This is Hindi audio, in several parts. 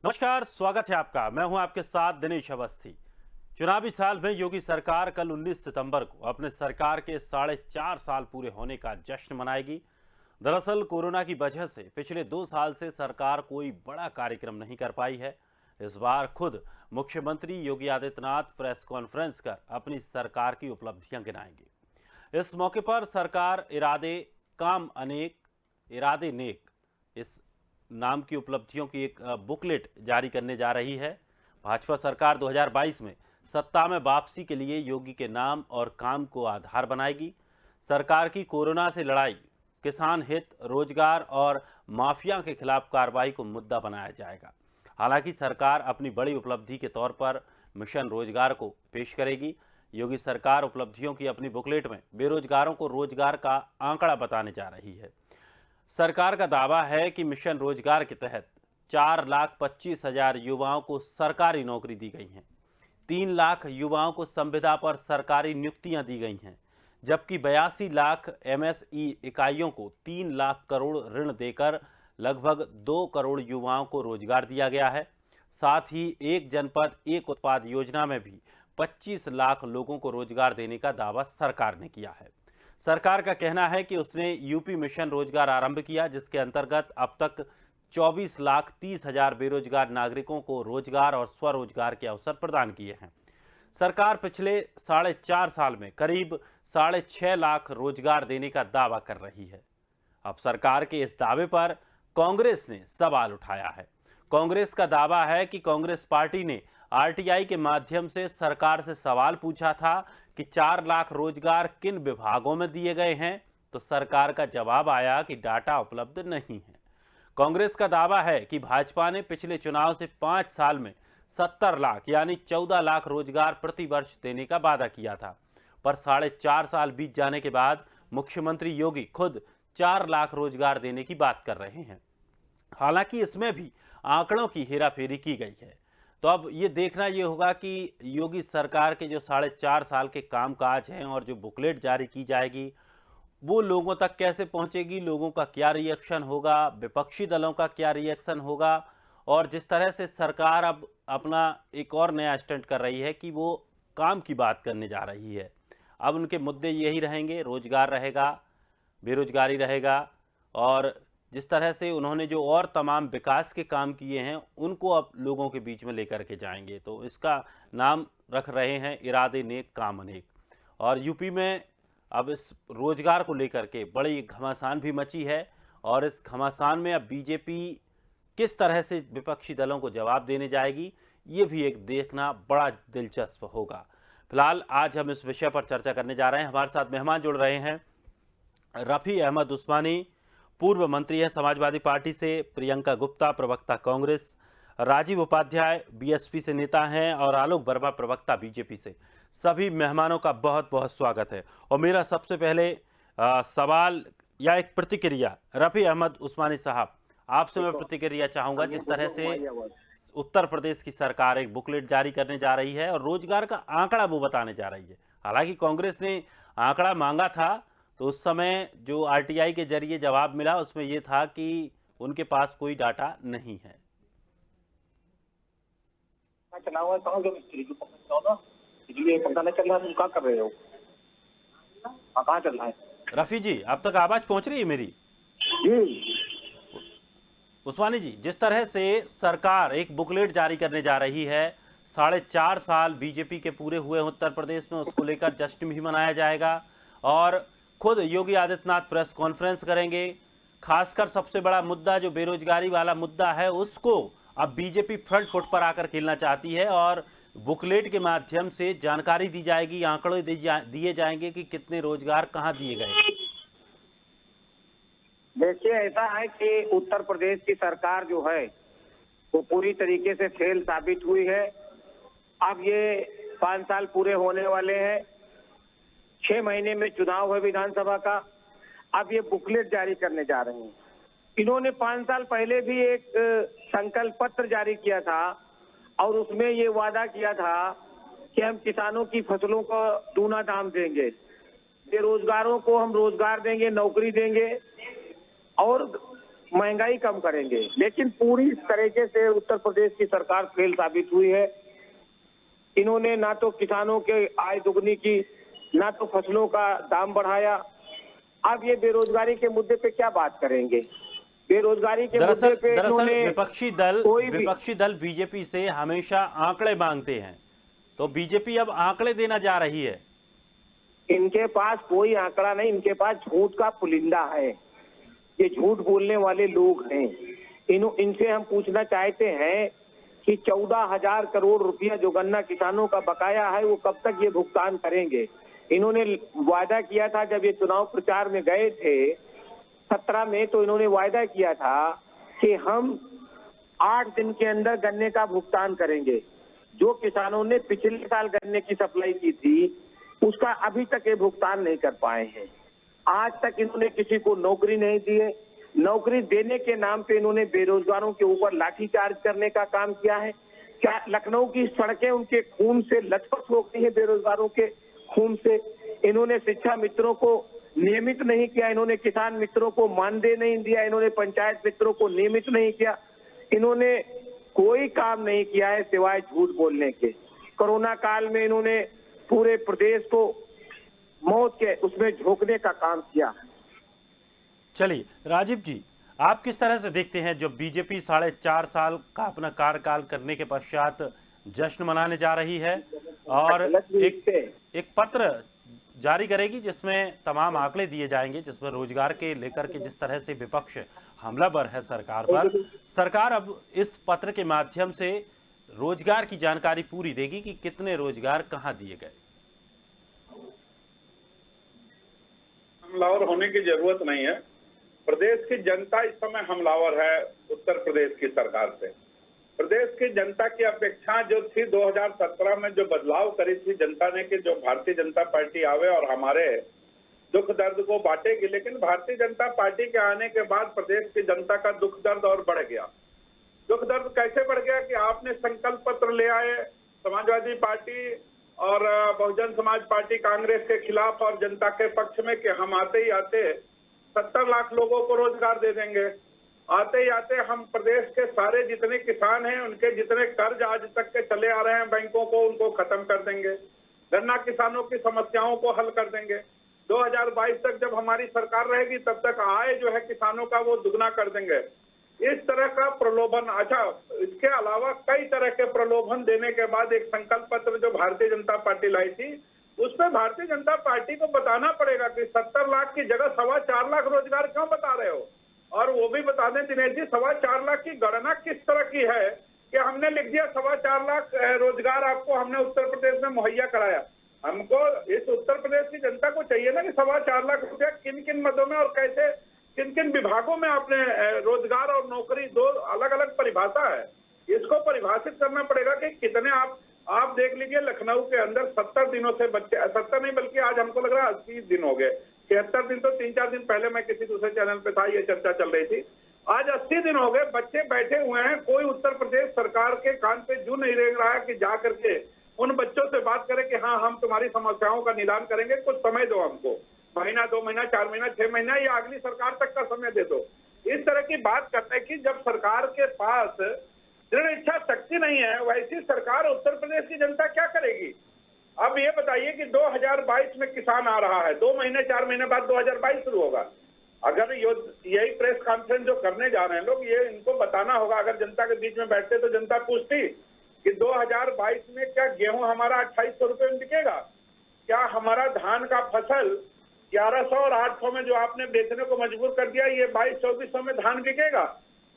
नमस्कार, स्वागत है आपका। मैं हूं आपके साथ दिनेश अवस्थी। चुनावी साल में योगी सरकार कल 19 सितंबर को अपने सरकार के 4.5 साल पूरे होने का जश्न मनाएगी। दरअसल कोरोना की वजह से पिछले 2 साल से सरकार कोई बड़ा कार्यक्रम नहीं कर पाई है। इस बार खुद मुख्यमंत्री योगी आदित्यनाथ प्रेस कॉन्फ्रेंस कर अपनी सरकार की उपलब्धियां गिनाएंगे। इस मौके पर सरकार इरादे काम अनेक इरादे नेक इस नाम की उपलब्धियों की एक बुकलेट जारी करने जा रही है। भाजपा सरकार 2022 में सत्ता में वापसी के लिए योगी के नाम और काम को आधार बनाएगी। सरकार की कोरोना से लड़ाई, किसान हित, रोजगार और माफिया के खिलाफ कार्रवाई को मुद्दा बनाया जाएगा। हालांकि सरकार अपनी बड़ी उपलब्धि के तौर पर मिशन रोजगार को पेश करेगी। योगी सरकार उपलब्धियों की अपनी बुकलेट में बेरोजगारों को रोजगार का आंकड़ा बताने जा रही है। सरकार का दावा है कि मिशन रोजगार के तहत 4,25,000 युवाओं को सरकारी नौकरी दी गई हैं। 3 लाख युवाओं को संविदा पर सरकारी नियुक्तियां दी गई हैं, जबकि 82 लाख एमएसई इकाइयों को 3 लाख करोड़ ऋण देकर लगभग 2 करोड़ युवाओं को रोजगार दिया गया है। साथ ही एक जनपद एक उत्पाद योजना में भी 25 लाख लोगों को रोजगार देने का दावा सरकार ने किया है। सरकार का कहना है कि उसने यूपी मिशन रोजगार आरंभ किया, जिसके अंतर्गत अब तक 24,30,000 बेरोजगार नागरिकों को रोजगार और स्वरोजगार के अवसर प्रदान किए हैं। सरकार पिछले 4.5 साल में करीब 6.5 लाख रोजगार देने का दावा कर रही है। अब सरकार के इस दावे पर कांग्रेस ने सवाल उठाया है। कांग्रेस का दावा है कि कांग्रेस पार्टी ने आरटीआई के माध्यम से सरकार से सवाल पूछा था कि 4 लाख रोजगार किन विभागों में दिए गए हैं, तो सरकार का जवाब आया कि डाटा उपलब्ध नहीं है। कांग्रेस का दावा है कि भाजपा ने पिछले चुनाव से 5 साल में 70 लाख यानी 14 लाख रोजगार प्रति वर्ष देने का वादा किया था, पर 4.5 साल बीत जाने के बाद मुख्यमंत्री योगी खुद 4 लाख रोजगार देने की बात कर रहे हैं। हालांकि इसमें भी आंकड़ों की हेराफेरी की गई है। तो अब ये देखना ये होगा कि योगी सरकार के जो 4.5 साल के कामकाज हैं और जो बुकलेट जारी की जाएगी वो लोगों तक कैसे पहुंचेगी, लोगों का क्या रिएक्शन होगा, विपक्षी दलों का क्या रिएक्शन होगा। और जिस तरह से सरकार अब अपना एक और नया स्टंट कर रही है कि वो काम की बात करने जा रही है। अब उनके मुद्दे यही रहेंगे, रोजगार रहेगा, बेरोजगारी रहेगा, और जिस तरह से उन्होंने जो और तमाम विकास के काम किए हैं उनको अब लोगों के बीच में लेकर के जाएंगे। तो इसका नाम रख रहे हैं इरादे नेक काम अनेक। और यूपी में अब इस रोजगार को लेकर के बड़ी घमासान भी मची है, और इस घमासान में अब बीजेपी किस तरह से विपक्षी दलों को जवाब देने जाएगी, ये भी एक देखना बड़ा दिलचस्प होगा। फिलहाल आज हम इस विषय पर चर्चा करने जा रहे हैं। हमारे साथ मेहमान जुड़ रहे हैं रफ़ी अहमद उस्मानी, पूर्व मंत्री है समाजवादी पार्टी से, प्रियंका गुप्ता प्रवक्ता कांग्रेस, राजीव उपाध्याय बीएसपी से नेता हैं, और आलोक वर्मा प्रवक्ता बीजेपी से। सभी मेहमानों का बहुत बहुत स्वागत है। और मेरा सबसे पहले सवाल या एक प्रतिक्रिया, रफ़ी अहमद उस्मानी साहब, आपसे मैं प्रतिक्रिया चाहूंगा। जिस तरह से उत्तर प्रदेश की सरकार एक बुकलेट जारी करने जा रही है और रोजगार का आंकड़ा वो बताने जा रही है। हालांकि कांग्रेस ने आंकड़ा मांगा था, तो उस समय जो आरटीआई के जरिए जवाब मिला उसमें यह था कि उनके पास कोई डाटा नहीं है। चला हुआ है मिस्त्री जो पकड़ ना, इसलिए पता नहीं चल रहा तुम क्या कर रहे हो। हाँ, कहाँ चल रहा है रफ़ी जी, अब तक आवाज पहुंच रही है मेरी? जी। उस्मानी जी, जिस तरह से सरकार एक बुकलेट जारी करने जा रही है, 4.5 साल बीजेपी के पूरे हुए उत्तर प्रदेश में, उसको लेकर जश्न भी मनाया जाएगा, और खुद योगी आदित्यनाथ प्रेस कॉन्फ्रेंस करेंगे। खासकर सबसे बड़ा मुद्दा जो बेरोजगारी वाला मुद्दा है उसको अब बीजेपी फ्रंट फुट पर आकर खेलना चाहती है, और बुकलेट के माध्यम से जानकारी दी जाएगी, आंकड़े दिए जाएंगे कि कितने रोजगार कहां दिए गए। देखिए, ऐसा है कि उत्तर प्रदेश की सरकार जो है वो पूरी तरीके से फेल साबित हुई है। अब ये 5 साल पूरे होने वाले हैं, 6 महीने में चुनाव है विधानसभा का। अब ये बुकलेट जारी करने जा रहे हैं। इन्होंने 5 साल पहले भी एक संकल्प पत्र जारी किया था, और उसमें ये वादा किया था कि हम किसानों की फसलों को दूना दाम देंगे, बेरोजगारों को हम रोजगार देंगे, नौकरी देंगे, और महंगाई कम करेंगे, लेकिन पूरी तरीके से उत्तर प्रदेश की सरकार फेल साबित हुई है। इन्होंने ना तो किसानों के आय दुगनी की, ना तो फसलों का दाम बढ़ाया। अब ये बेरोजगारी के मुद्दे पे क्या बात करेंगे? बेरोजगारी के मुद्दे दरअसल पे दरअसल इन्होंने विपक्षी दल बीजेपी से हमेशा आंकड़े मांगते हैं, तो बीजेपी अब आंकड़े देना जा रही है। इनके पास कोई आंकड़ा नहीं, इनके पास झूठ का पुलिंदा है। ये झूठ बोलने वाले लोग हैं। इनसे हम पूछना चाहते हैं कि 14,000 करोड़ रुपया जो गन्ना किसानों का बकाया है, वो कब तक ये भुगतान करेंगे? इन्होंने वादा किया था जब ये चुनाव प्रचार में गए थे 17 में, तो इन्होंने वादा किया था कि हम 8 दिन के अंदर गन्ने का भुगतान करेंगे। जो किसानों ने पिछले साल गन्ने की सप्लाई की थी, उसका अभी तक ये भुगतान नहीं कर पाए हैं। आज तक इन्होंने किसी को नौकरी नहीं दी है। नौकरी देने के नाम पे इन्होंने बेरोजगारों के ऊपर लाठीचार्ज करने का काम किया है। क्या लखनऊ की सड़कें उनके खून से लथपथ हो गई है? बेरोजगारों के खून से। इन्होंने शिक्षा मित्रों को नियमित नहीं किया, इन्होंने किसान मित्रों को मानदेय नहीं दिया, इन्होंने पंचायत मित्रों को नियमित नहीं किया। इन्होंने कोई काम नहीं किया है सिवाय झूठ बोलने के। कोरोना काल में इन्होंने पूरे प्रदेश को मौत के उसमें झोंकने का काम किया। चलिए राजीव जी, आप किस तरह से देखते हैं जो बीजेपी 4.5 साल का अपना कार्यकाल करने के पश्चात जश्न मनाने जा रही है और एक पत्र जारी करेगी जिसमें तमाम आंकड़े दिए जाएंगे, जिसमें रोजगार के लेकर के जिस तरह से विपक्ष हमलावर है सरकार पर, सरकार अब इस पत्र के माध्यम से रोजगार की जानकारी पूरी देगी कि कितने रोजगार कहां दिए गए। हमलावर होने की जरूरत नहीं है। प्रदेश की जनता इस समय हमलावर है उत्तर प्रदेश की सरकार से। प्रदेश की जनता की अपेक्षा जो थी 2017 में जो बदलाव करी थी जनता ने कि जो भारतीय जनता पार्टी आवे और हमारे दुख दर्द को बांटेगी, लेकिन भारतीय जनता पार्टी के आने के बाद प्रदेश की जनता का दुख दर्द और बढ़ गया। दुख दर्द कैसे बढ़ गया कि आपने संकल्प पत्र ले आए समाजवादी पार्टी और बहुजन समाज पार्टी कांग्रेस के खिलाफ और जनता के पक्ष में कि हम आते ही आते 70 लाख लोगों को रोजगार दे देंगे। आते ही आते हम प्रदेश के सारे जितने किसान हैं उनके जितने कर्ज आज तक के चले आ रहे हैं बैंकों को, उनको खत्म कर देंगे। गन्ना किसानों की समस्याओं को हल कर देंगे। 2022 तक जब हमारी सरकार रहेगी तब तक आय जो है किसानों का वो दुगना कर देंगे। इस तरह का प्रलोभन, अच्छा इसके अलावा कई तरह के प्रलोभन देने के बाद एक संकल्प पत्र जो भारतीय जनता पार्टी लाई थी, उसमें भारतीय जनता पार्टी को बताना पड़ेगा कि 70 लाख की जगह 4.25 लाख रोजगार क्यों बता रहे हो। और वो भी बता दें दिनेश जी, 4.25 लाख की गणना किस तरह की है कि हमने लिख दिया 4.25 लाख रोजगार आपको हमने उत्तर प्रदेश में मुहैया कराया। हमको इस उत्तर प्रदेश की जनता को चाहिए ना कि 4.25 लाख रुपया किन किन मदों में और कैसे किन किन विभागों में आपने रोजगार और नौकरी, दो अलग अलग परिभाषा है। इसको परिभाषित करना पड़ेगा कि कितने आप देख लीजिए लखनऊ के अंदर 70 दिनों से बच्चे, 70 नहीं बल्कि आज हमको लग रहा है 80 दिन हो गए। 76 दिन तो 3-4 दिन पहले मैं किसी दूसरे चैनल पे था, ये चर्चा चल रही थी। आज 80 दिन हो गए, बच्चे बैठे हुए हैं। कोई उत्तर प्रदेश सरकार के कान पे जू नहीं रेंग रहा है कि जा करके उन बच्चों से बात करें कि हाँ हम तुम्हारी समस्याओं का निदान करेंगे, कुछ समय दो हमको, महीना 2 महीना 4 महीना 6 महीना या अगली सरकार तक का समय दे दो। इस तरह की बात करने की जब सरकार के पास दृढ़ इच्छा शक्ति नहीं है, वैसी सरकार उत्तर प्रदेश की जनता क्या करेगी। अब ये बताइए कि 2022 में किसान आ रहा है, 2 महीने 4 महीने बाद 2022 शुरू होगा। अगर यही प्रेस कॉन्फ्रेंस जो करने जा रहे हैं लोग, ये इनको बताना होगा। अगर जनता के बीच में बैठते तो जनता पूछती कि 2022 में क्या गेहूं हमारा 2800 रुपये में बिकेगा, क्या हमारा धान का फसल 1100 और 800 में जो आपने बेचने को मजबूर कर दिया, ये 2200-2400 में धान बिकेगा,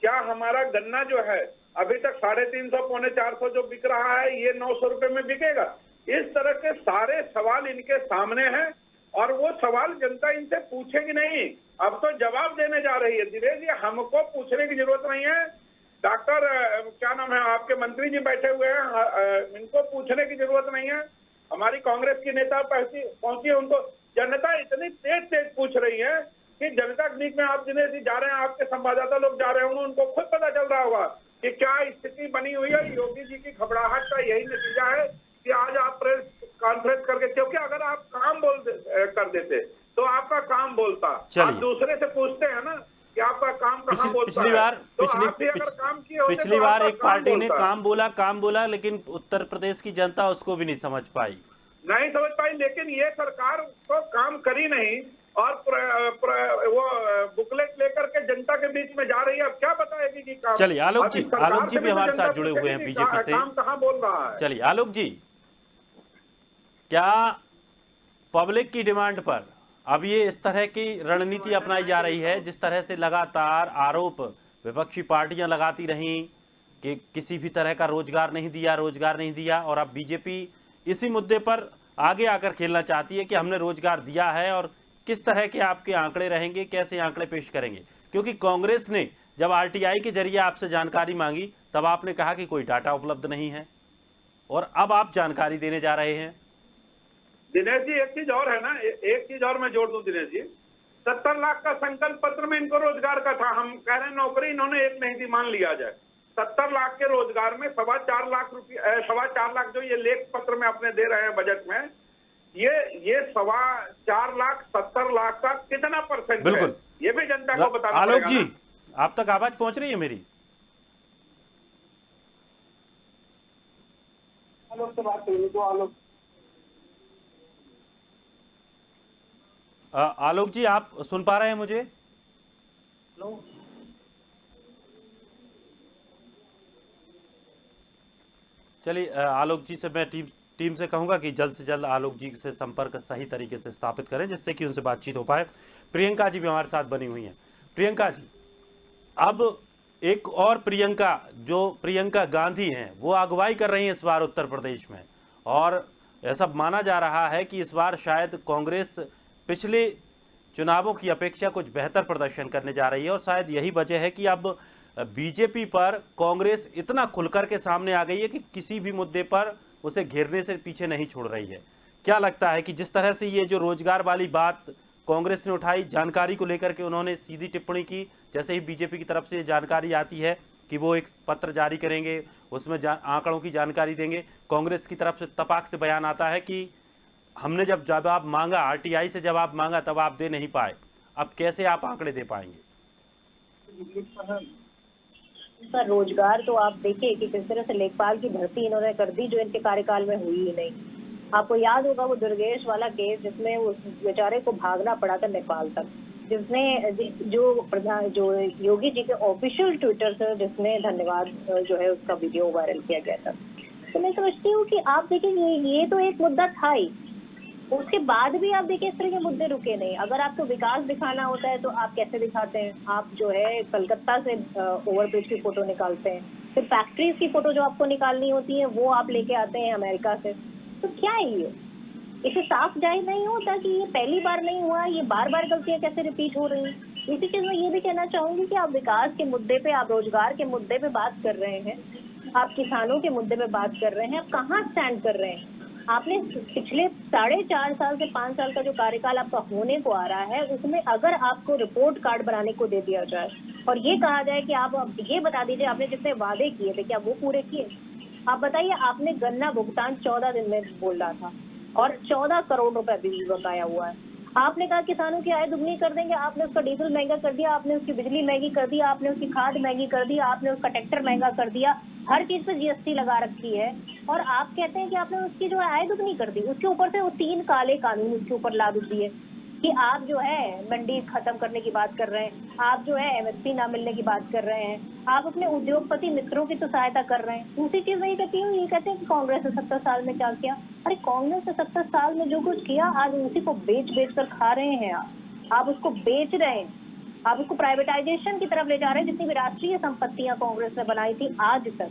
क्या हमारा गन्ना जो है अभी तक 350 पौने 400 जो बिक रहा है, ये 900 रुपये में बिकेगा। इस तरह के सारे सवाल इनके सामने हैं और वो सवाल जनता इनसे पूछेगी नहीं, अब तो जवाब देने जा रही है। दिनेश जी, हमको पूछने की जरूरत नहीं है। डॉक्टर क्या नाम है आपके मंत्री जी बैठे हुए हैं, इनको पूछने की जरूरत नहीं है। हमारी कांग्रेस की नेता पहुंची, उनको जनता इतनी तेज पूछ रही है कि जनता के बीच में आप दिनेश जी जा रहे हैं, आपके संवाददाता लोग जा रहे होंगे, उनको खुद पता चल रहा होगा कि क्या स्थिति बनी हुई है। योगी जी की घबराहट का यही नतीजा है कि आज आप प्रेस कॉन्फ्रेंस करके, क्योंकि अगर आप काम कर देते तो आपका काम बोलता। आप दूसरे से पूछते हैं ना कि आपका काम कहाँ बोलता है। तो आप भी अगर काम किए होते पिछली तो बार आपका एक पार्टी ने बोलता है। काम बोला, लेकिन उत्तर प्रदेश की जनता उसको भी नहीं समझ पाई। नहीं समझ पाई, लेकिन ये सरकार तो काम करी नहीं और वो बुकलेट लेकर के जनता के बीच में जा रही है। अब क्या बताएगी कि काम। चलिए अब इस सरकार आलोक जी से भी तो हमारे जनता साथ जुड़े हुए हैं पूछेगी कि बीजेपी से। काम कहाँ बोल रहा है। चलिए आलोक जी, क्या पब्लिक की डिमांड पर अब ये इस तरह की रणनीति अपनाई जा रही है, जिस तरह से लगातार आरोप विपक्षी पार्टियां लगाती रहीं कि किसी भी तरह का रोजगार नहीं दिया, और अब बीजेपी इसी मुद्दे पर आगे आकर खेलना चाहती है कि हमने रोजगार दिया है, और किस तरह के आपके आंकड़े रहेंगे, कैसे आंकड़े पेश करेंगे? क्योंकि कांग्रेस ने जब आरटीआई के जरिए आपसे जानकारी मांगी तब आपने कहा कि कोई डाटा उपलब्ध नहीं है, और अब आप जानकारी देने जा रहे हैं। दिनेश जी एक चीज और है ना, एक चीज और मैं जोड़ दूं दिनेश जी। 70 लाख का संकल्प पत्र में इनको रोजगार का था। हम कह रहे हैं नौकरी इन्होंने एक नहीं दी, मान लिया जाए 70 लाख के रोजगार में 4.25 लाख रुपये 4.25 लाख जो ये लेख पत्र में अपने दे रहे हैं बजट में, ये 4.25 लाख 70 लाख का कितना परसेंट बिल्कुल है, ये भी जनता को बताना आलोक पड़ेगा जी, आप तक आवाज पहुंच रही है मेरी? आलोक से बात करिए तो आलोक। आलोक जी, आप सुन पा रहे हैं मुझे? चलिए आलोक जी से मैं टीम से कहूंगा कि जल्द से जल्द आलोक जी से संपर्क सही तरीके से स्थापित करें, जिससे कि उनसे बातचीत हो पाए। प्रियंका जी भी हमारे साथ बनी हुई हैं। प्रियंका जी, अब एक और प्रियंका, जो प्रियंका गांधी हैं, वो अगुवाई कर रही हैं इस बार उत्तर प्रदेश में, और ऐसा माना जा रहा है कि इस बार शायद कांग्रेस पिछले चुनावों की अपेक्षा कुछ बेहतर प्रदर्शन करने जा रही है, और शायद यही वजह है कि अब बीजेपी पर कांग्रेस इतना खुलकर के सामने आ गई है कि किसी भी मुद्दे पर उसे घेरने से पीछे नहीं छोड़ रही है। क्या लगता है कि जिस तरह से ये जो रोजगार वाली बात कांग्रेस ने उठाई, जानकारी को लेकर के उन्होंने सीधी टिप्पणी की, जैसे ही बीजेपी की तरफ से जानकारी आती है कि वो एक पत्र जारी करेंगे, उसमें आंकड़ों की जानकारी देंगे, कांग्रेस की तरफ से तपाक से बयान आता है कि हमने जब जवाब मांगा, आरटीआई से जवाब मांगा, तब आप दे नहीं पाए, अब कैसे आप आंकड़े दे पाएंगे? सर, रोजगार तो आप देखिए कि किस तरह से लेखपाल की भर्ती इन्होंने कर दी, जो इनके कार्यकाल में हुई ही नहीं। आपको याद होगा वो दुर्गेश वाला केस, जिसमें उस बेचारे को भागना पड़ा था नेपाल तक, जिसने जो योगी जी के ऑफिशियल ट्विटर से जिसने धन्यवाद जो है उसका वीडियो वायरल किया गया था। तो मैं समझती हूँ कि आप देखिए ये तो एक मुद्दा था ही, उसके बाद भी आप देखिए इस तरह के मुद्दे रुके नहीं। अगर आपको विकास दिखाना होता है तो आप कैसे दिखाते हैं? आप जो है कलकत्ता से ओवरब्रिज की फोटो निकालते हैं, फिर फैक्ट्रीज की फोटो जो आपको निकालनी होती है वो आप लेके आते हैं अमेरिका से। तो क्या है ये? इसे साफ जाहिर नहीं होता कि ये पहली बार नहीं हुआ, ये बार बार गलतियां कैसे रिपीट हो रही हैं। इसी चीज में ये भी कहना चाहूंगी कि आप विकास के मुद्दे पे, आप रोजगार के मुद्दे पे बात कर रहे हैं, आप किसानों के मुद्दे पे बात कर रहे हैं, आप कहाँ स्टैंड कर रहे हैं? आपने पिछले 4.5 साल से 5 साल का जो कार्यकाल आपका होने को आ रहा है, उसमें अगर आपको रिपोर्ट कार्ड बनाने को दे दिया जाए और ये कहा जाए कि आप ये बता दीजिए आपने जितने वादे किए थे क्या वो पूरे किए? आप बताइए, आपने गन्ना भुगतान 14 दिन में बोल रहा था और 14 करोड़ रुपए बिजली बकाया हुआ है। आपने कहा किसानों की आय दुगनी कर देंगे, आपने उसका डीजल महंगा कर दिया, आपने उसकी बिजली महंगी कर दी, आपने उसकी खाद महंगी कर दी, आपने उसका ट्रैक्टर महंगा कर दिया, हर चीज पे जीएसटी लगा रखी है, और आप कहते हैं कि आपने उसकी जो आय दुगनी कर दी। उसके ऊपर से वो 3 काले कानून उसके ऊपर लागू दिए कि आप जो है मंडी खत्म करने की बात कर रहे हैं, आप जो है एमएसपी ना मिलने की बात कर रहे हैं, आप अपने उद्योगपति मित्रों की तो सहायता कर रहे हैं। दूसरी चीज मैं ये कहती हूँ, ये कहते हैं कि कांग्रेस ने 70 साल में क्या किया। अरे कांग्रेस ने 70 साल में जो कुछ किया, आज उसी को बेच कर खा रहे हैं। आप उसको बेच रहे हैं, आप उसको प्राइवेटाइजेशन की तरफ ले जा रहे हैं। जितनी भी राष्ट्रीय संपत्तियां कांग्रेस ने बनाई थी आज तक,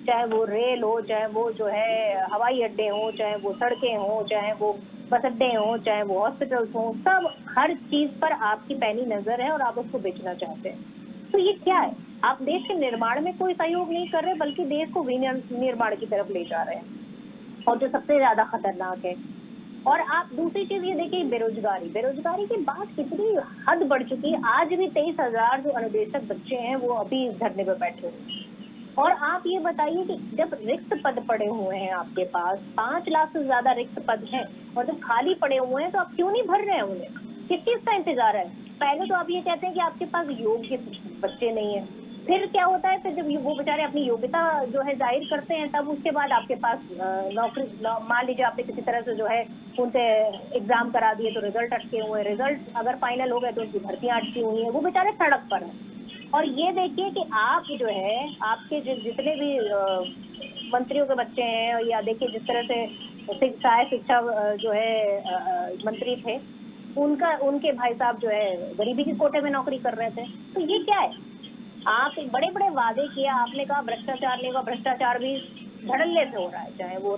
चाहे वो रेल हो, चाहे वो जो है हवाई अड्डे हो, चाहे वो सड़कें हो, चाहे वो बस अड्डे हो, चाहे वो हॉस्पिटल्स हो, सब हर चीज पर आपकी पैनी नजर है और आप उसको बेचना चाहते हैं। तो ये क्या है? आप देश के निर्माण में कोई सहयोग नहीं कर रहे, बल्कि देश को विनिर्माण की तरफ ले जा रहे हैं, और जो सबसे ज्यादा खतरनाक है। और आप दूसरी चीज ये देखिए, बेरोजगारी की बात कितनी हद बढ़ चुकी है। आज भी 23,000 जो अनुदेशक बच्चे हैं वो अभी धरने पर बैठे हुए हैं। और आप ये बताइए कि जब रिक्त पद पड़े हुए हैं आपके पास, 5 लाख से ज्यादा रिक्त पद हैं, और जब खाली पड़े हुए हैं तो आप क्यों नहीं भर रहे हैं उन्हें? किस चीज का इंतजार है? पहले तो आप ये कहते हैं कि आपके पास योग्य बच्चे नहीं है, फिर क्या होता है, फिर जब वो बेचारे अपनी योग्यता जो है जाहिर करते हैं, तब उसके बाद आपके पास नौकरी, मान लीजिए आपने किसी तरह से जो है उनसे एग्जाम करा दिए तो रिजल्ट अटके हुए, रिजल्ट अगर फाइनल हो गए तो उनकी भर्तियां अटकी हुई हैं, वो बेचारे सड़क पर हैं। और ये देखिए कि आप जो है, आपके जितने भी मंत्रियों के बच्चे हैं, या देखिए जिस तरह से शिक्षा जो है मंत्री थे, उनके भाई साहब जो है गरीबी के कोटे में नौकरी कर रहे थे। तो ये क्या है, आप बड़े बड़े वादे किया, आपने कहा भ्रष्टाचार नहीं होगा, भ्रष्टाचार भी धड़ल्ले से हो रहा है, चाहे वो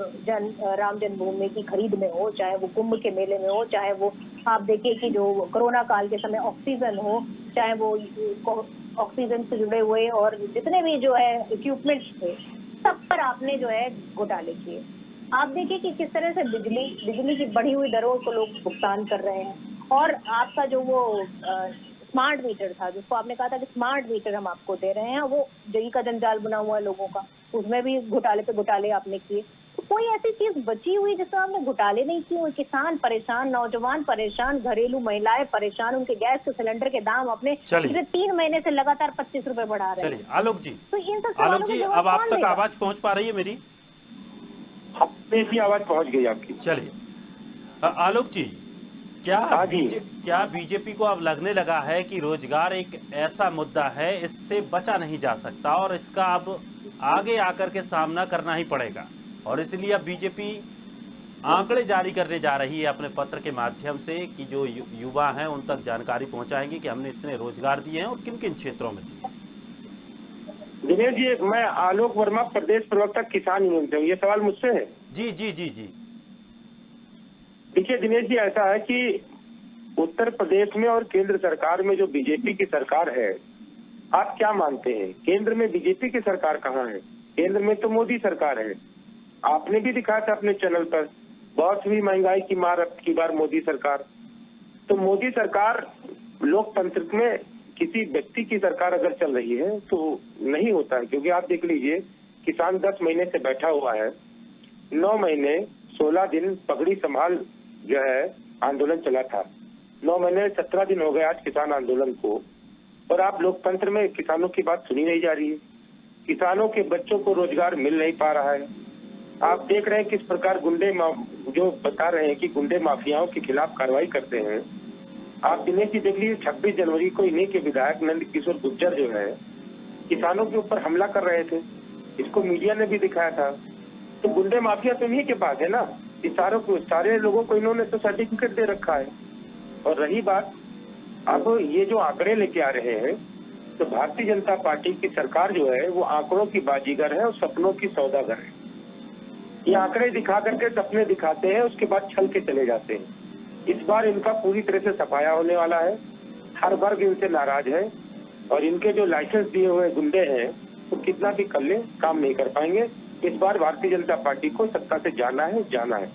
राम जन्मभूमि की खरीद में हो, चाहे वो कुंभ के मेले में हो, चाहे वो आप देखिए कि जो कोरोना काल के समय ऑक्सीजन हो, चाहे वो ऑक्सीजन से जुड़े हुए और जितने भी जो है इक्विपमेंट्स थे, सब पर आपने जो है घोटाले किए। आप देखिए कि किस तरह से बिजली की बढ़ी हुई दरों को लोग भुगतान कर रहे हैं, और आपका जो वो स्मार्ट मीटर था, जिसको आपने कहा था कि स्मार्ट मीटर हम आपको दे रहे हैं, वो जई का जंजाल बना हुआ है लोगों का, उसमें भी घोटाले पे घोटाले आपने किए। तो कोई ऐसी चीज बची हुई जिसमें आपने घोटाले नहीं किए? किसान परेशान, नौजवान परेशान, घरेलू महिलाएं परेशान, उनके गैस के सिलेंडर के दाम अपने पिछले 3 महीने से लगातार 25 रुपए बढ़ा रहे हैं। चलिए आलोक जी, तो इन सब सवालों के जवाब अब आप कौन तक देगा? आवाज पहुंच पा रही है मेरी? अपनी आवाज पहुंच गई आपकी। चलिए आलोक जी, क्या बीजेपी को अब लगने लगा है कि रोजगार एक ऐसा मुद्दा है, इससे बचा नहीं जा सकता और इसका अब आगे आकर के सामना करना ही पड़ेगा, और इसलिए अब बीजेपी आंकड़े जारी करने जा रही है अपने पत्र के माध्यम से कि जो युवा हैं उन तक जानकारी पहुंचाएंगे कि हमने इतने रोजगार दिए हैं और किन किन क्षेत्रों में दिए। दिनेश जी, मैं आलोक वर्मा, प्रदेश प्रवक्ता किसान यूनियन से हूँ। ये सवाल मुझसे है? जी जी जी जी। देखिए दिनेश जी, ऐसा है कि उत्तर प्रदेश में और केंद्र सरकार में जो बीजेपी की सरकार है, आप क्या मानते हैं केंद्र में बीजेपी की सरकार कहाँ है? केंद्र में तो मोदी सरकार है। आपने भी दिखाया था अपने चैनल पर, बहुत हुई महंगाई की मार अब की बार मोदी सरकार। तो मोदी सरकार लोकतंत्र में किसी व्यक्ति की सरकार अगर चल रही है तो नहीं होता है, क्योंकि आप देख लीजिए किसान 10 महीने से बैठा हुआ है, 9 महीने 16 दिन पगड़ी संभाल जो है आंदोलन चला था, 9 महीने 17 दिन हो गए आज किसान आंदोलन को, और आप लोकतंत्र में किसानों की बात सुनी नहीं जा रही है। किसानों के बच्चों को रोजगार मिल नहीं पा रहा है। आप देख रहे हैं किस प्रकार गुंडे जो बता रहे हैं कि गुंडे माफियाओं के खिलाफ कार्रवाई करते हैं। आप दिनेश जी देख लीजिए, 26 जनवरी को इन्हीं के विधायक नंद किशोर गुर्जर जो है किसानों के ऊपर हमला कर रहे थे, इसको मीडिया ने भी दिखाया था। तो गुंडे माफिया तो इन्हीं के पास है ना, सारे लोगों को इन्होंने तो सर्टिफिकेट दे रखा है। और रही बात, अब ये जो आंकड़े लेके आ रहे हैं, तो भारतीय जनता पार्टी की सरकार जो है वो आंकड़ों की बाजीगर है और सपनों की सौदागर है। ये आंकड़े दिखा करके सपने दिखाते हैं, उसके बाद छल के चले जाते हैं। इस बार इनका पूरी तरह से सफाया होने वाला है, हर वर्ग इनसे नाराज है, और इनके जो लाइसेंस दिए हुए गुंडे हैं वो तो कितना भी कर ले काम नहीं कर पाएंगे। इस बार भारतीय जनता पार्टी को सत्ता से जाना है।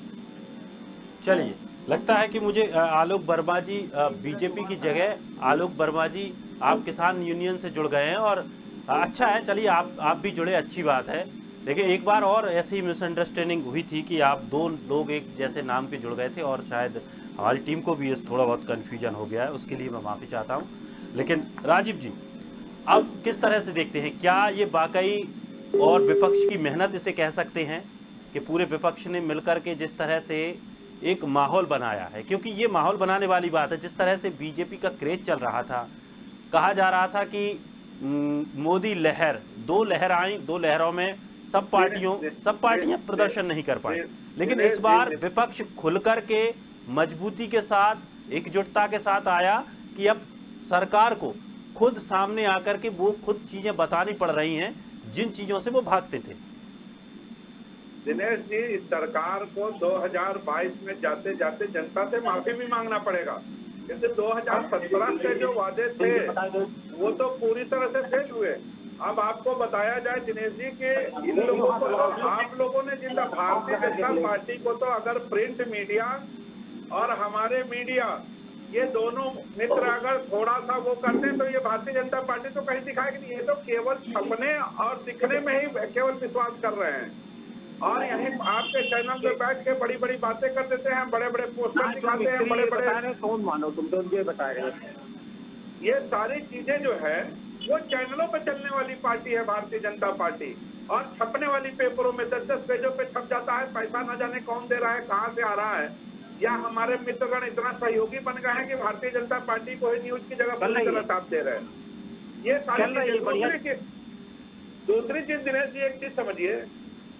चलिए, लगता है कि मुझे आलोक वर्मा जी, बीजेपी की जगह आलोक वर्मा जी आप किसान यूनियन से जुड़ गए हैं, और अच्छा है, चलिए आप भी जुड़े, अच्छी बात है। देखिए, एक बार और ऐसी मिसअंडरस्टैंडिंग हुई थी कि आप 2 लोग एक जैसे नाम के जुड़ गए थे, और शायद हमारी टीम को भी थोड़ा बहुत कन्फ्यूजन हो गया है, उसके लिए मैं माफ़ी चाहता हूँ। लेकिन राजीव जी, अब किस तरह से देखते हैं, क्या ये वाकई और विपक्ष की मेहनत इसे कह सकते हैं कि पूरे विपक्ष ने मिलकर के जिस तरह से एक माहौल बनाया है, क्योंकि ये माहौल बनाने वाली बात है। जिस तरह से बीजेपी का क्रेज चल रहा था, कहा जा रहा था कि मोदी लहर, 2 लहर आई, 2 लहरों में सब पार्टियां प्रदर्शन नहीं कर पाई, लेकिन इस बार विपक्ष खुलकर के मजबूती के साथ, एकजुटता के साथ आया कि अब सरकार को खुद सामने आकर के वो खुद चीजें बतानी पड़ रही हैं जिन चीजों से वो भागते थे। दिनेश जी, इस सरकार को 2022 में जाते जाते जनता से माफी भी मांगना पड़ेगा, क्योंकि 2017 के जो वादे थे वो तो पूरी तरह से फेल हुए। अब आपको बताया जाए दिनेश जी कि इन लोगों को, आप लोगों ने जितना भारतीय जनता पार्टी को, तो अगर प्रिंट मीडिया और हमारे मीडिया ये दोनों मित्र अगर थोड़ा सा वो करते हैं तो ये भारतीय जनता पार्टी तो कहीं दिखाएगी नहीं। ये तो केवल छपने और दिखने में ही केवल विश्वास कर रहे हैं, और यहीं आपके चैनल पे बैठ के बड़ी बड़ी बातें कर देते हैं, बड़े बड़े पोस्टर दिखाते हैं, बड़े बड़े। कौन मानो, तुम तो उनके बता रहे हैं। ये सारी चीजें जो है वो चैनलों पे चलने वाली पार्टी है भारतीय जनता पार्टी, और छपने वाली पेपरों में 10-10 पेजों पे छप जाता है। पैसा न जाने कौन दे रहा है, कहाँ से आ रहा है, या हमारे मित्रगण इतना सहयोगी बन गए हैं कि भारतीय जनता पार्टी को ही न्यूज की जगह पूरी तरह साथ दे रहे हैं। ये सारी दूसरी चीज दिनेश जी, एक चीज समझिए,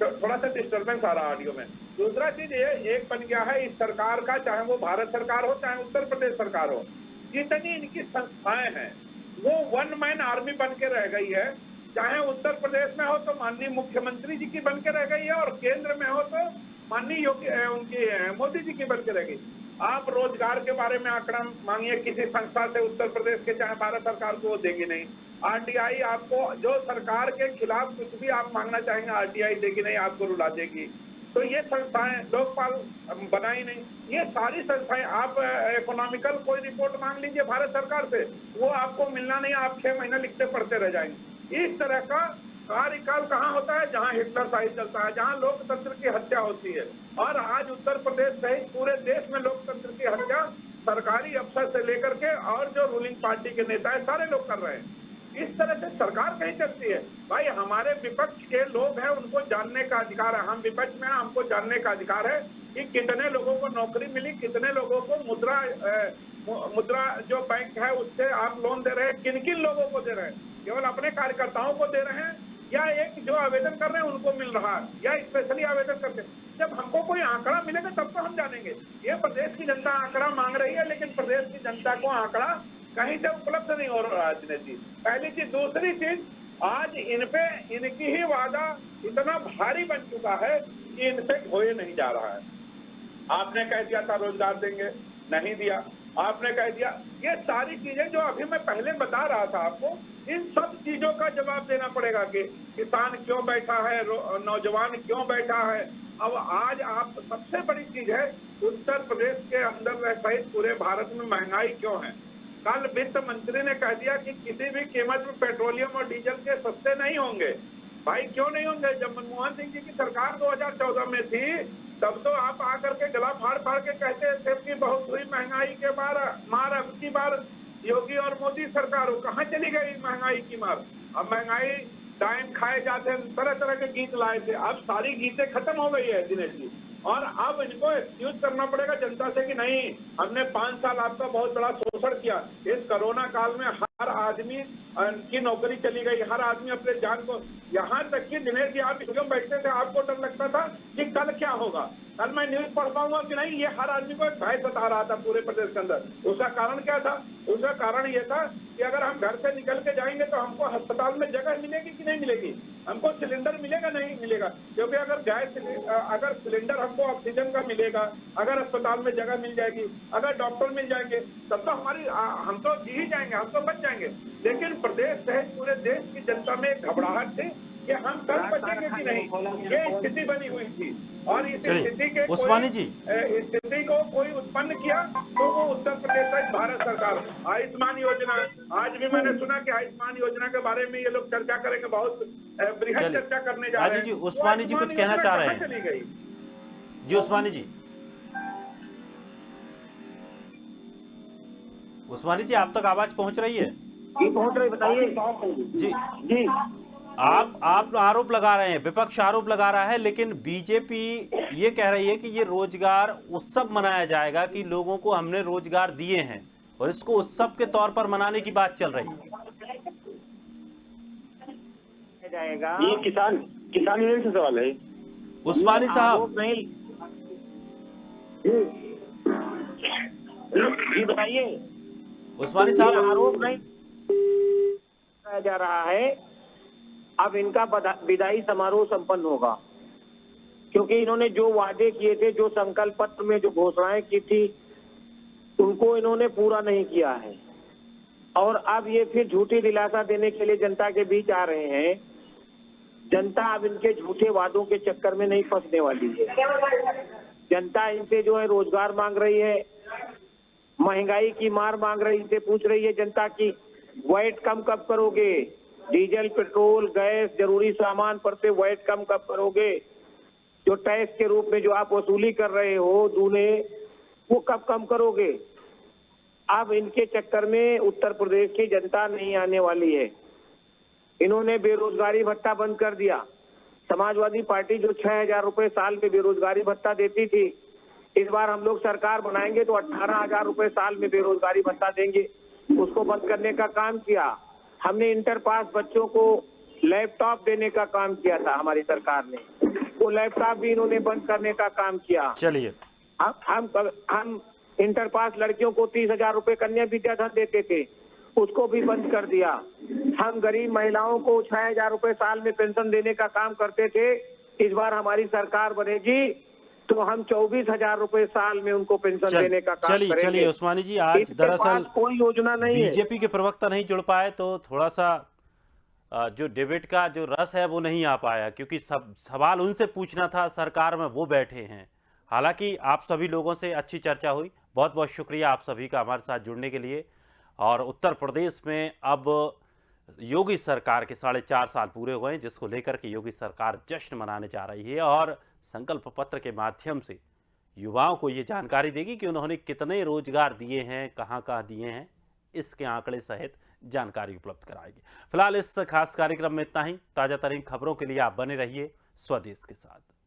थोड़ा सा डिस्टर्बेंस आ रहा है ऑडियो में। दूसरा चीज ये एक बन गया है इस सरकार का, चाहे वो भारत सरकार हो चाहे उत्तर प्रदेश सरकार हो, जितनी इनकी संस्थाएं हैं वो वन मैन आर्मी बन के रह गई है। चाहे उत्तर प्रदेश में हो तो माननीय मुख्यमंत्री जी की बन के रह गई है, और केंद्र में हो तो माननीय योगी उनकी मोदी जी की बन के रह गई। आप रोजगार के बारे में आंकड़ा मांगिए किसी संस्था से उत्तर प्रदेश के, चाहे भारत सरकार को, वो देगी नहीं। आरटीआई आपको, जो सरकार के खिलाफ कुछ भी आप मांगना चाहेंगे आरटीआई देगी नहीं, आपको रुला देगी। तो ये संस्थाएं लोकपाल बनाई नहीं, ये सारी संस्थाएं, आप इकोनॉमिकल कोई रिपोर्ट मांग लीजिए भारत सरकार से, वो आपको मिलना नहीं, आप 6 महीने लिखते पढ़ते रह जाएंगे। इस तरह का कार्यकाल कहाँ होता है? जहाँ हिटलर शाही चलता है, जहाँ लोकतंत्र की हत्या होती है। और आज उत्तर प्रदेश सहित पूरे देश में लोकतंत्र की हत्या सरकारी अफसर से लेकर के और जो रूलिंग पार्टी के नेता है सारे लोग कर रहे हैं। इस तरह से सरकार कहीं चलती है? भाई हमारे विपक्ष के लोग हैं, उनको जानने का अधिकार है। हम विपक्ष में हैं, हमको जानने का अधिकार है कि कितने लोगों को नौकरी मिली, कितने लोगों को मुद्रा जो बैंक है उससे आप लोन दे रहे हैं, किन किन लोगों को दे रहे हैं, केवल अपने कार्यकर्ताओं को दे रहे हैं या एक जो आवेदन कर रहे हैं उनको मिल रहा है, या स्पेशली आवेदन करते हैं? जब हमको कोई आंकड़ा मिलेगा तब तो हम जानेंगे। ये प्रदेश की जनता आंकड़ा मांग रही है, लेकिन प्रदेश की जनता को आंकड़ा कहीं से उपलब्ध नहीं हो रहा है दिनेश जी। पहली चीज। दूसरी चीज, आज इनपे इनकी ही वादा इतना भारी बन चुका है कि इनसे होए नहीं जा रहा है। आपने कह दिया था रोजगार देंगे, नहीं दिया। आपने कह दिया, ये सारी चीजें जो अभी मैं पहले बता रहा था आपको, इन सब चीजों का जवाब देना पड़ेगा कि किसान क्यों बैठा है, नौजवान क्यों बैठा है। अब आज आप, सबसे बड़ी चीज है उत्तर प्रदेश के अंदर सहित पूरे भारत में महंगाई क्यों है। कल वित्त मंत्री ने कह दिया कि किसी भी कीमत में पेट्रोलियम और डीजल के सस्ते नहीं होंगे। भाई क्यों नहीं होंगे? जब मनमोहन सिंह जी की सरकार 2014 में थी तब तो आप आकर के गला फाड़ फाड़ के कहते थे कि बहुत हुई महंगाई के मार, अब की बार योगी और मोदी सरकार हो। कहाँ चली गई महंगाई की मार? अब महंगाई टाइम खाए जाते हैं, तरह तरह के गीत लाए थे, अब सारी गीतें खत्म हो गई है दिनेश जी। और अब इनको एक्सक्यूज करना पड़ेगा जनता से कि नहीं, हमने 5 साल आपका बहुत बड़ा शोषण किया। इस कोरोना काल में हर आदमी की नौकरी चली गई, हर आदमी अपने जान को, यहाँ तक कि दिनेश जी आप क्यों बैठते थे, आपको डर लगता था कि कल क्या होगा, कल मैं न्यूज पढ़ पाऊंगा कि नहीं। ये हर आदमी को एक भय सता रहा था पूरे प्रदेश के अंदर। उसका कारण क्या था? उसका कारण ये था कि अगर हम घर से निकल के जाएंगे तो हमको अस्पताल में जगह मिलेगी कि नहीं मिलेगी, हमको सिलेंडर मिलेगा नहीं मिलेगा। क्योंकि अगर सिलेंडर हमको ऑक्सीजन का मिलेगा, अगर अस्पताल में जगह मिल जाएगी, अगर डॉक्टर मिल जाएंगे, तब तो हम तो जी ही जाएंगे, हम तो बच जाएंगे। लेकिन प्रदेश सहित पूरे देश की जनता में घबराहट थी कि हम कल बचेंगे कि नहीं, ये स्थिति बनी हुई थी। और इस स्थिति के उस्मानी जी, स्थिति को कोई उत्पन्न किया तो वो उत्तर प्रदेश सहित भारत सरकार। आयुष्मान योजना, आज भी मैंने सुना कि आयुष्मान योजना के बारे में ये लोग चर्चा करेंगे, बहुत बृहद चर्चा करने जा रहे हैं। जी उस्मानी जी कुछ कहना चाह रहे हैं? चली गई जी उस्मानी जी, उस्मानी जी आप तक आवाज पहुंच रही है? जी पहुंच रही, बताइए। जी जी आप आरोप लगा रहे हैं, विपक्ष आरोप लगा रहा है, लेकिन बीजेपी ये कह रही है कि ये रोजगार उत्सव मनाया जाएगा, कि लोगों को हमने रोजगार दिए हैं और इसको उत्सव के तौर पर मनाने की बात चल रही है। जाएगा ये किसान यूनियन से सवाल है उस्मानी साहब। नहीं जी बताइए। उस्मानी साहब, आरोप नहीं किया जा रहा है। अब इनका विदाई समारोह संपन्न होगा, क्योंकि इन्होंने जो वादे किए थे, जो संकल्प पत्र में जो घोषणाएं की थी, उनको इन्होंने पूरा नहीं किया है। और अब ये फिर झूठी दिलासा देने के लिए जनता के बीच आ रहे हैं। जनता अब इनके झूठे वादों के चक्कर में नहीं फंसने वाली है। जनता इनसे जो है रोजगार मांग रही है, महंगाई की मार मांग रही, इनसे पूछ रही है जनता की वैट कम कब करोगे, डीजल पेट्रोल गैस जरूरी सामान पर से वैट कम कब करोगे, जो टैक्स के रूप में जो आप वसूली कर रहे हो दूने, वो कब कम करोगे। अब इनके चक्कर में उत्तर प्रदेश की जनता नहीं आने वाली है। इन्होंने बेरोजगारी भत्ता बंद कर दिया। समाजवादी पार्टी जो 6,000 रुपए साल में बेरोजगारी भत्ता देती थी, इस बार हम लोग सरकार बनाएंगे तो 18,000 रुपए साल में बेरोजगारी भत्ता देंगे, उसको बंद करने का काम किया। हमने इंटर पास बच्चों को लैपटॉप देने का काम किया था हमारी सरकार ने, वो लैपटॉप भी इन्होंने बंद करने का काम किया। चलिए, हम इंटर पास लड़कियों को 30,000 रुपए कन्या विद्या धन देते थे, उसको भी बंद कर दिया। हम गरीब महिलाओं को 6,000 रुपए साल में पेंशन देने का काम करते थे। इस बार हमारी सरकार बनेगी तो हम 24,000 रुपए साल में उनको पेंशन देने का काम करेंगे। चलिए उस्मानी जी, आज इसके दरअसल पास कोई योजना नहीं है। बीजेपी के प्रवक्ता नहीं जुड़ पाए तो थोड़ा सा जो डिबेट का जो रस है वो नहीं आ पाया, क्योंकि सब सवाल उनसे पूछना था, सरकार में वो बैठे हैं। हालांकि आप सभी लोगों से अच्छी चर्चा हुई। बहुत बहुत शुक्रिया आप सभी का हमारे साथ जुड़ने के लिए। और उत्तर प्रदेश में अब योगी सरकार के 4.5 साल पूरे हुए हैं, जिसको लेकर के योगी सरकार जश्न मनाने जा रही है और संकल्प पत्र के माध्यम से युवाओं को ये जानकारी देगी कि उन्होंने कितने रोजगार दिए हैं, कहाँ कहाँ दिए हैं, इसके आंकड़े सहित जानकारी उपलब्ध कराएगी। फिलहाल इस खास कार्यक्रम में इतना ही। ताजा तरीन खबरों के लिए आप बने रहिए स्वदेश के साथ।